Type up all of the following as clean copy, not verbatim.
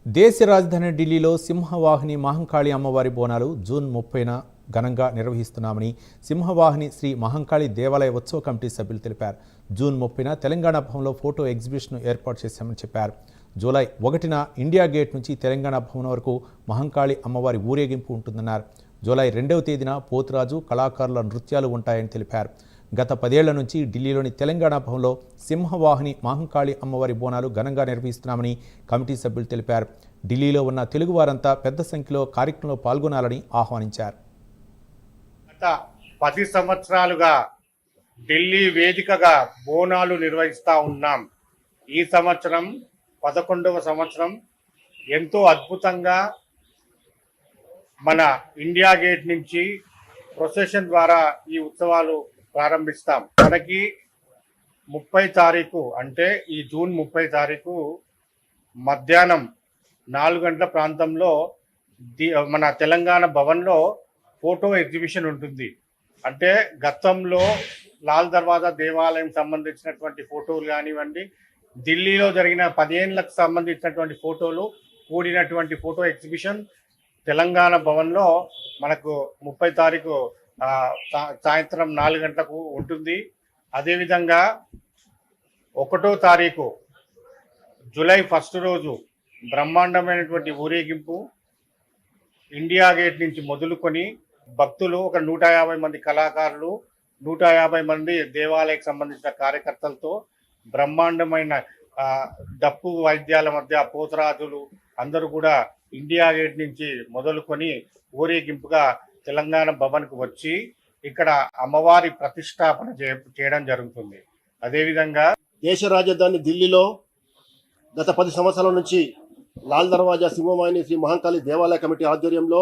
దేశ రాజధాని ఢిల్లీలో సింహవాహిని మహంకాళి అమ్మవారి బోనాలు జూన్ 30న ఘనంగా నిర్వహిస్తున్నామని సింహవాహిని శ్రీ మహంకాళి దేవాలయ ఉత్సవ కమిటీ సభ్యులు తెలిపారు. జూన్ 30న తెలంగాణ భవన్లో ఫోటో ఎగ్జిబిషన్ ఏర్పాటు చేశామని చెప్పారు. జూలై 1న ఇండియా గేట్ నుంచి తెలంగాణ భవన్ వరకు మహంకాళి అమ్మవారి ఊరేగింపు ఉంటుందన్నారు. జూలై 2వ తేదీన పోతురాజు కళాకారుల నృత్యాలు ఉంటాయని తెలిపారు. గత 10 ఏళ్ల నుంచి ఢిల్లీలోని తెలంగాణ భవన్లో సింహవాహిని మహంకాళి అమ్మవారి బోనాలు ఘనంగా నిర్వహిస్తున్నామని కమిటీ సభ్యులు తెలిపారు. ఢిల్లీలో ఉన్న తెలుగు వారంతా పెద్ద సంఖ్యలో కార్యక్రమంలో పాల్గొనాలని ఆహ్వానించారు. గత 10 సంవత్సరాలుగా ఢిల్లీ వేదికగా బోనాలు నిర్వహిస్తూ ఉన్నాం. ఈ సంవత్సరం 11వ సంవత్సరం ఎంతో అద్భుతంగా మన ఇండియా గేట్ నుంచి ప్రొసెషన్ ద్వారా ఈ ఉత్సవాలు ప్రారంభిస్తాం. మనకి 30 తారీఖు అంటే ఈ జూన్ 30 తారీఖు మధ్యాహ్నం 4 గంటల ప్రాంతంలో మన తెలంగాణ భవన్లో ఫోటో ఎగ్జిబిషన్ ఉంటుంది. అంటే గతంలో లాల్ దర్వాజా దేవాలయం సంబంధించినటువంటి ఫోటోలు కానివ్వండి, ఢిల్లీలో జరిగిన 10 ఏళ్లకు సంబంధించినటువంటి ఫోటోలు కూడినటువంటి ఫోటో ఎగ్జిబిషన్ తెలంగాణ భవన్లో మనకు 30 తారీఖు సాయంత్రం 4 గంటలకు ఉంటుంది. అదేవిధంగా 1వ తారీఖు జూలై 1 రోజు బ్రహ్మాండమైనటువంటి ఊరేగింపు ఇండియా గేట్ నుంచి మొదలుకొని భక్తులు ఒక 150 మంది కళాకారులు, 150 మంది దేవాలయకు సంబంధించిన కార్యకర్తలతో బ్రహ్మాండమైన డప్పు వాయిద్యాల మధ్య పోతరాజులు అందరూ కూడా ఇండియా గేట్ నుంచి మొదలుకొని ఊరేగింపుగా తెలంగాణ భవన్కు వచ్చి ఇక్కడ అమ్మవారి ప్రతిష్టాపన చేయడం జరుగుతుంది. అదేవిధంగా దేశ రాజధాని ఢిల్లీలో గత 10 సంవత్సరాల నుంచి లాల్ దర్వాజా సింహవాహిని శ్రీ మహంకాళి దేవాలయ కమిటీ ఆధ్వర్యంలో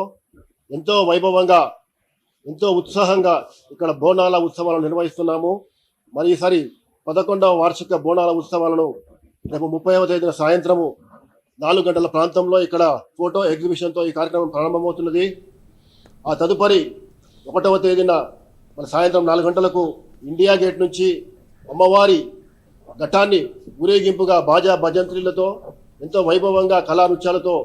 ఎంతో వైభవంగా ఎంతో ఉత్సాహంగా ఇక్కడ బోనాల ఉత్సవాలను నిర్వహిస్తున్నాము. మరి ఈసారి 11వ వార్షిక బోనాల ఉత్సవాలను రేపు 30వ తేదీన సాయంత్రము 4 గంటల ప్రాంతంలో ఇక్కడ ఫోటో ఎగ్జిబిషన్తో ఈ కార్యక్రమం ప్రారంభమవుతున్నది. ఆ తదుపరి 1వ తేదీన మన సాయంత్రం 4 గంటలకు ఇండియా గేట్ నుంచి అమ్మవారి ఘటాన్ని ఊరేగింపుగా బాజా భజంత్రీలతో ఎంతో వైభవంగా కళా నృత్యాలతో